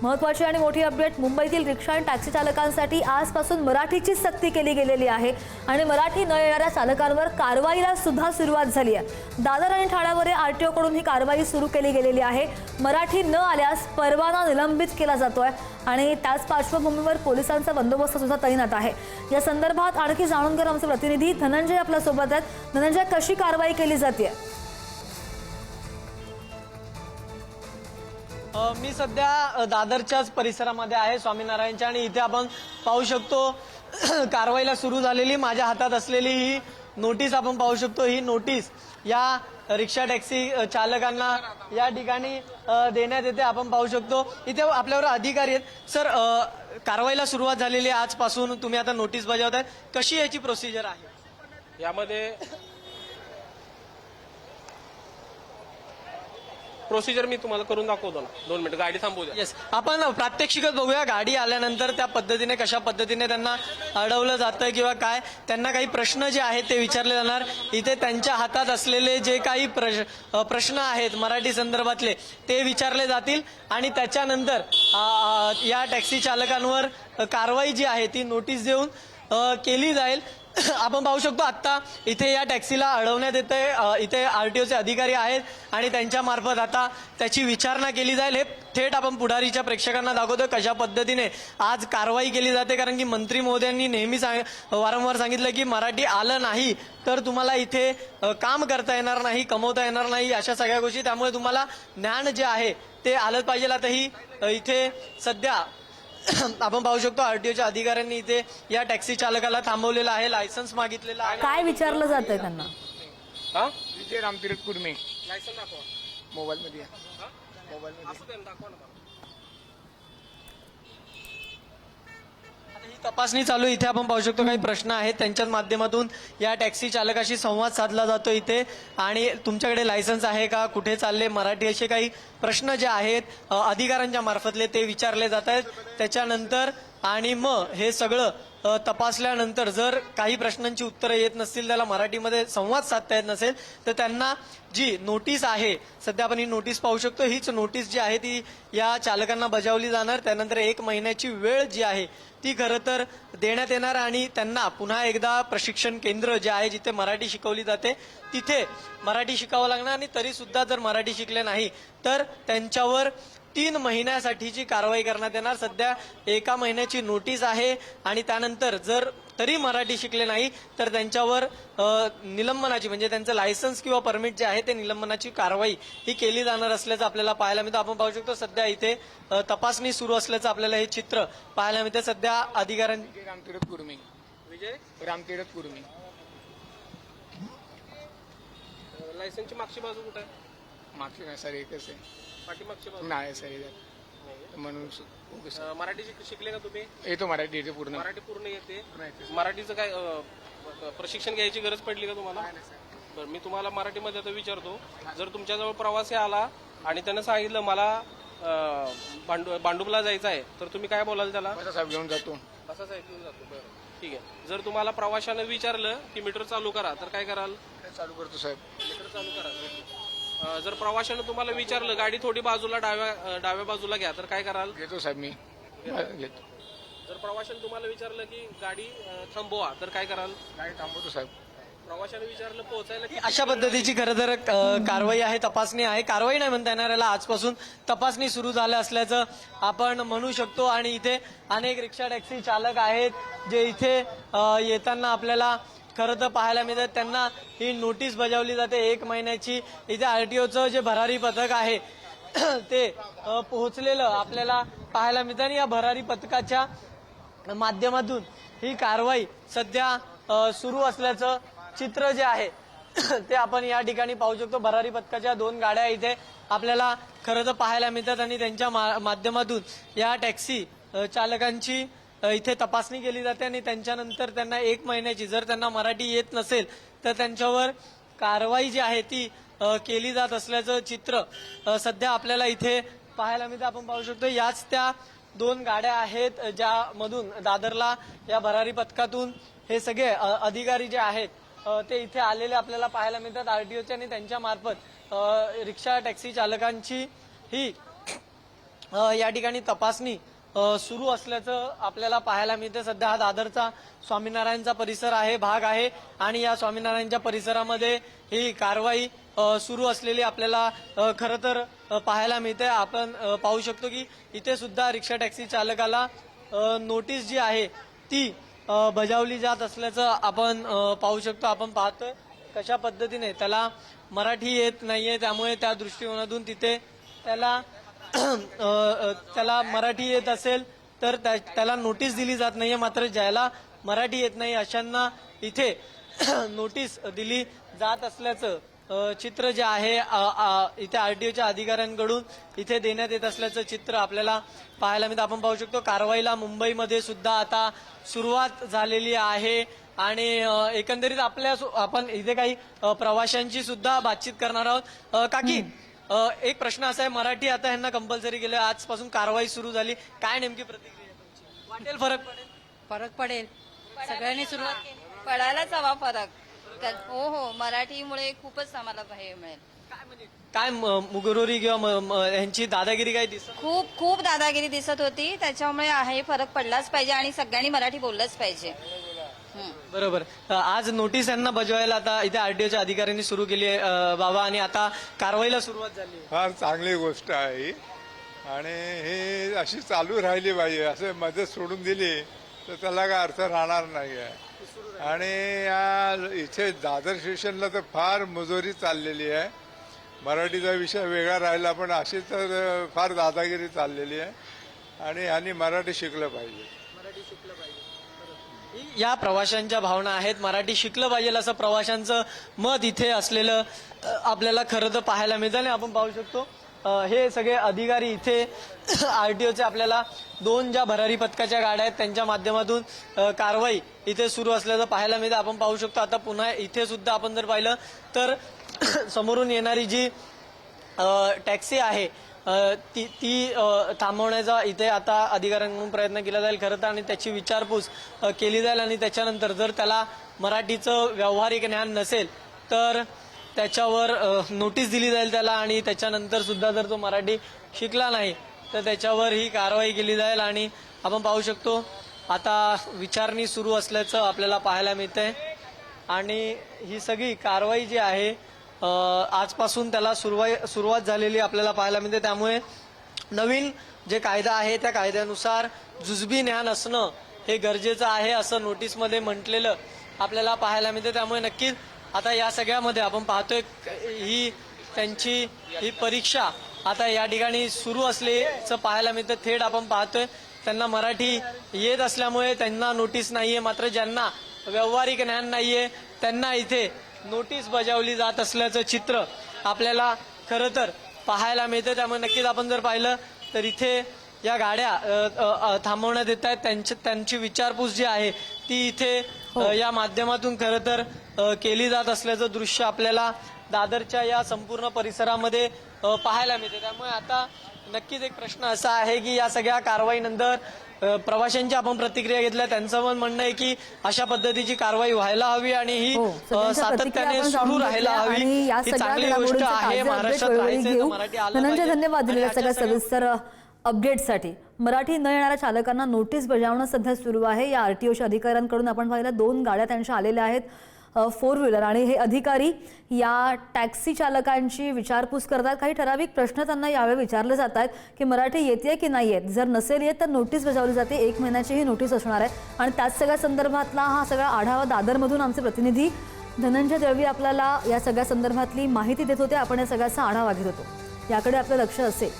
महत्त्वाची आणि मोठी अपडेट, मुंबईतील रिक्षा आणि टॅक्सी चालकांसाठी आजपासून मराठीची सक्ती केली गेलेली आहे आणि मराठी न येणाऱ्या चालकांवर कारवाईला सुद्धा सुरुवात झाली आहे। दादर आणि ठाण्यामध्ये आरटीओ कडून ही कारवाई सुरू केली गेलेली आहे। मराठी न आल्यास परवाना निलंबित केला जातोय आणि त्याच पार्श्वभूमीवर पोलिसांचा बंदोबस्त सुद्धा तैनात आहे। या संदर्भात आणखी जाणून घेणार आमचे प्रतिनिधी धनंजय आपल्या सोबत आहेत। धनंजय, कशी कारवाई केली जाते? मी सध्या दादरच्याच परिसरामध्ये आहे, स्वामीनारायणच्या, आणि इथे आपण पाहू शकतो कारवाईला सुरू झालेली माझ्या हातात असलेली ही नोटीस आपण पाहू शकतो। ही नोटीस या रिक्षा टॅक्सी चालकांना या ठिकाणी देण्यात येते। आपण पाहू शकतो इथे आपल्यावर अधिकारी आहेत। सर, कारवाईला सुरुवात झालेली आहे आजपासून, तुम्ही आता नोटीस बजावताय, कशी याची प्रोसिजर आहे? यामध्ये प्रोसिजर मी तुम्हाला करून दाखवतो ना, 2 मिनिट गाडी थांबवू द्या। येस, आपण प्रात्यक्षिकच बघूया गाडी आल्यानंतर त्या पद्धतीने कशा पद्धतीने त्यांना अडवलं जातं किंवा काय त्यांना काही प्रश्न जे आहेत ते विचारले जाणार। इथे त्यांच्या हातात असलेले जे काही प्रश्न आहेत मराठी संदर्भातले ते विचारले जातील आणि त्याच्यानंतर या टॅक्सी चालकांवर कारवाई जी आहे ती नोटीस देऊन केली जाईल। आपण पाहू शकतो आता इथे या टॅक्सीला अडवण्यात येते। इथे आरटीओचे अधिकारी आहेत आणि त्यांच्या मार्फत आता त्याची विचारणा केली जाईल। हे थेट आपण पुढारीच्या प्रेक्षकांना दाखवतो कशा पद्धतीने आज कारवाई केली जाते, कारण की मंत्री महोदयांनी नेहमी वारंवार सांगितलं की मराठी आलं नाही तर तुम्हाला इथे काम करता येणार नाही, कमवता येणार नाही, अशा सगळ्या गोष्टी। त्यामुळे तुम्हाला ज्ञान जे आहे ते आलंच पाहिजे। आता ही इथे सध्या आपण पाहू शकतो आरटीओच्या अधिकाऱ्यांनी इथे या टॅक्सी चालकाला थांबवलेलं आहे, लायसन्स मागितलेलं आहे। काय विचारलं जातंय त्यांना? विजय रामतीर्थ कुर्मे, लायसन दाखवा मोबाईल मध्ये असं त्यांना दाखवा ना। आता ही तपासणी चालू आहे। इथे आपण पाहू शकतो काही प्रश्न आहेत, त्यांच्याच माध्यमातून या टॅक्सी चालकाशी संवाद साधला जातो इथे। आणि तुमच्याकडे लायसन्स आहे का, कुठे चालले, मराठी, असे काही प्रश्न जे आहेत अधिकाऱ्यांच्या मार्फतले ते विचारले जात आहेत। त्याच्यानंतर आणि मग हे सगळं तपासल्यानंतर जर काही प्रश्नांची उत्तरं येत नसतील, त्याला मराठीमध्ये संवाद साधता येत नसेल, तर त्यांना जी नोटीस आहे, सध्या आपण ही नोटीस पाहू शकतो, हीच नोटीस जी आहे ती या चालकांना बजावली जाणार। त्यानंतर 1 महिन्याची वेळ जी आहे ती खरं तर देण्यात येणार आणि त्यांना पुन्हा एकदा प्रशिक्षण केंद्र जे आहे जिथे मराठी शिकवली जाते तिथे मराठी शिकावं लागणार। आणि तरी सुद्धा जर मराठी शिकले नाही तर त्यांच्यावर 3 महिन्यासाठीची कारवाई करण्यात येणार। सध्या 1 महिन्याची नोटीस आहे आणि त्यानंतर जर तरी मराठी शिकले नाही तर त्यांच्यावर निलंबनाची, म्हणजे त्यांचं लायसन्स किंवा परमिट जे आहे ते निलंबनाची कारवाई ही केली जाणार असल्याचं आपल्याला पाहायला मिळतं। आपण पाहू शकतो सध्या इथे तपासणी सुरू असल्याचं आपल्याला हे चित्र पाहायला मिळतं। सध्या अधिकाऱ्यांनी विजय रामतीर्थ कुर्मे, विजय रामतीर्थ कुर्मे, लायसनची मागची बाजू कुठे आहे? मागची नाही सर, एकच आहे, पाठीमागची बाजू नाही सर म्हणून मराठी शिकले का तुम्ही? येतो मराठी येते पूर्ण, मराठी पूर्ण येते? मराठीचं काय प्रशिक्षण घ्यायची गरज पडली का तुम्हाला? बरं, मी तुम्हाला मराठीमध्ये आता विचारतो, जर तुमच्याजवळ प्रवासी आला आणि त्यानं सांगितलं मला भांडुपला जायचं आहे, तर तुम्ही काय बोलाल त्याला? साहेब घेऊन जातो, तसा साहेब घेऊन जातो। बरं, ठीक आहे। जर तुम्हाला प्रवाशानं विचारलं की मीटर चालू करा, तर काय कराल? चालू करतो साहेब, मीटर चालू करा। जर प्रवाशानं तुम्हाला विचारलं गाडी थोडी बाजूला डाव्या बाजूला घ्या, तर काय कराल? घेतो साहेब, मी घेतो। जर प्रवाशानं तुम्हाला विचारलं की गाडी थांबवा, तर काय कराल? गाडी थांबवतो साहेब। प्रवाशानं विचारलं पोहोचायला अशा पद्धतीची खरं तर कारवाई आहे, तपासणी आहे। कारवाई नाही म्हणता येणार याला, आजपासून तपासणी सुरू झाल्या असल्याचं आपण म्हणू शकतो। आणि इथे अनेक रिक्षा टॅक्सी चालक आहेत जे इथे येताना आपल्याला खरं तर पाहायला मिळतात। त्यांना ही नोटीस बजावली जाते 1 महिन्याची। इथे आरटीओचं जे भरारी पथक आहे ते पोहोचलेलं आपल्याला पाहायला मिळतं आणि या भरारी पथकाच्या माध्यमातून ही कारवाई सध्या सुरू असल्याचं चित्र जे आहे ते आपण या ठिकाणी पाहू शकतो। भरारी पथकाच्या 2 गाड्या इथे आपल्याला खरं तर पाहायला मिळतात आणि त्यांच्या माध्यमातून या टॅक्सी चालकांची इथे तपासणी केली जाते आणि त्यांच्यानंतर त्यांना 1 महिन्याची, जर त्यांना मराठी येत नसेल तर त्यांच्यावर कारवाई जी आहे ती केली जात असल्याचं चित्र सध्या आपल्याला इथे पाहायला मिळतं। आपण पाहू शकतो याच त्या 2 गाड्या आहेत ज्यामधून दादरला या भरारी पथकातून हे सगळे अधिकारी जे आहेत ते इथे आलेले आपल्याला पाहायला मिळतात आरटीओच्या, आणि त्यांच्या मार्फत रिक्षा टॅक्सी चालकांची ही या ठिकाणी तपासणी सुरू असल्याचं आपल्याला पाहायला मिळते. सध्या हा दादरचा स्वामीनारायणचा परिसर आहे, भाग आहे आणि या स्वामीनारायणच्या परिसरामध्ये ही कारवाई सुरू असलेली आपल्याला खरं तर पाहायला मिळते. आपण पाहू शकतो की इथे सुद्धा रिक्षा टॅक्सी चालकाला नोटीस जी आहे ती बजावली जात असल्याचं आपण पाहू शकतो. आपण पाहतोय कशा पद्धतीने त्याला मराठी येत नाहीये, त्यामुळे त्या दृष्टिकोनातून तिथे त्याला मराठी येत असेल तर त्याला नोटीस दिली जात नाहीये. मात्र ज्याला मराठी येत नाही अशांना इथे नोटीस दिली जात असल्याचं चित्र जे आहे इथे आरटीओच्या अधिकाऱ्यांकडून इथे देण्यात येत असल्याचं चित्र आपल्याला पाहायला मिळतं. आपण पाहू शकतो कारवाईला मुंबईमध्ये सुद्धा आता सुरुवात झालेली आहे आणि एकंदरीत आपण इथे काही प्रवाशांची सुद्धा बातचीत करणार आहोत. काकी, एक प्रश्न असा आहे, मराठी आता ह्यांना कंपल्सरी केलं, आजपासून कारवाई सुरू झाली, काय नेमकी प्रतिक्रिया तुमची? वाटेल फरक पडेल? फरक पडेल. सगळ्यांनी सुरुवात केली. पडायलाच हवा फरक. हो हो, मराठीमुळे खूपच आम्हाला हे मिळेल. काय म्हणजे काय मुगरोरी किंवा ह्यांची दादागिरी काय दिसत? खूप खूप दादागिरी दिसत होती, त्याच्यामुळे हे फरक पडलाच पाहिजे आणि सगळ्यांनी मराठी बोललंच पाहिजे. बरोबर. आज नोटीस यांना बजवायला आता इथे आरटीओच्या अधिकाऱ्यांनी सुरू केली आहे बाबा, आणि आता कारवाईला सुरुवात झाली आहे. फार चांगली गोष्ट आहे ही आणि हे अशी चालू राहिली पाहिजे. असं मदत सोडून दिली तर त्याला काय अर्थ राहणार नाही आहे. आणि या इथे दादर स्टेशनला तर फार मुजोरी चाललेली आहे. मराठीचा विषय वेगळा राहिला पण अशी तर फार दादागिरी चाललेली आहे आणि ह्यांनी मराठी शिकलं पाहिजे. या प्रवाशांच्या भावना आहेत, मराठी शिकलं पाहिजे असं प्रवाशांचं मत इथे असलेलं आपल्याला खरं तर पाहायला मिळतं. आणि आपण पाहू शकतो हे सगळे अधिकारी इथे आरटीओचे आपल्याला 2 ज्या भरारी पथकाच्या गाड्या आहेत त्यांच्या माध्यमातून कारवाई इथे सुरू असल्याचं पाहायला मिळतं. आपण पाहू शकतो आता पुन्हा इथे सुद्धा आपण जर पाहिलं तर समोरून येणारी जी टॅक्सी आहे ती थांबवण्याचा इथे आता अधिकाऱ्यांकडून प्रयत्न केला जाईल खरं तर, आणि त्याची विचारपूस केली जाईल. आणि त्याच्यानंतर जर त्याला मराठीचं व्यावहारिक ज्ञान नसेल तर त्याच्यावर नोटीस दिली जाईल त्याला, आणि त्याच्यानंतर सुद्धा जर तो मराठी शिकला नाही तर त्याच्यावर ही कारवाई केली जाईल. आणि आपण पाहू शकतो आता विचारणी सुरू असल्याचं आपल्याला पाहायला मिळतंय आणि ही सगळी कारवाई जी आहे आजपासून त्याला सुरुवात झालेली आपल्याला पाहायला मिळते. त्यामुळे नवीन जे कायदा आहे त्या कायद्यानुसार जुजबी ज्ञान असणं हे गरजेचं आहे असं नोटीसमध्ये म्हटलेलं आपल्याला पाहायला मिळते. त्यामुळे नक्कीच आता या सगळ्यामध्ये आपण पाहतोय ही त्यांची ही परीक्षा आता या ठिकाणी सुरू असल्याचं पाहायला मिळतं. थेट आपण पाहतोय त्यांना मराठी येत असल्यामुळे त्यांना नोटीस नाहीये, मात्र ज्यांना व्यावहारिक ज्ञान नाहीये त्यांना इथे नोटीस बजावली जात असल्याचं चित्र आपल्याला खरं तर पाहायला मिळतं. त्यामुळे नक्कीच आपण जर पाहिलं तर इथे या गाड्या थांबवण्यात येत आहेत, त्यांची विचारपूस जी आहे ती इथे या माध्यमातून खरं तर केली जात असल्याचं दृश्य आपल्याला दादरच्या या संपूर्ण परिसरामध्ये पाहायला मिळते. त्यामुळे आता नक्कीच एक प्रश्न असा आहे की या सगळ्या कारवाईनंतर प्रवाशांची आपण प्रतिक्रिया घेतल्या, त्यांचं पण म्हणणं आहे की अशा पद्धतीची कारवाई व्हायला हवी आणि ही सातत्याने सुरू राहायला हवी. ही चांगली गोष्ट आहे. महाराष्ट्रात राहायचं तर मराठी आलं पाहिजे. धन्यवाद दिलेल्या सगळ्या सविस्तर अपडेटसाठी. मराठी न येणाऱ्या चालकांना नोटीस बजावणं सध्या सुरू आहे. या आरटीओच्या अधिकाऱ्यांकडून आपण पाहिलं 2 गाड्या त्यांच्या आलेल्या आहेत 4 व्हीलर, आणि हे अधिकारी या टॅक्सी चालकांची विचारपूस करतात. काही ठराविक प्रश्न त्यांना यावेळी विचारले जात आहेत की मराठी येते की नाही येत. जर नसेल येत तर नोटीस बजावली जाते. 1 महिन्याची ही नोटीस असणार आहे. आणि त्याच सगळ्या संदर्भातला हा सगळा आढावा दादरमधून आमचे प्रतिनिधी धनंजय दळवी आपल्याला या सगळ्या संदर्भातली माहिती देत होते. आपण या सगळ्याचा आढावा घेत होतो. याकडे आपलं लक्ष असेल.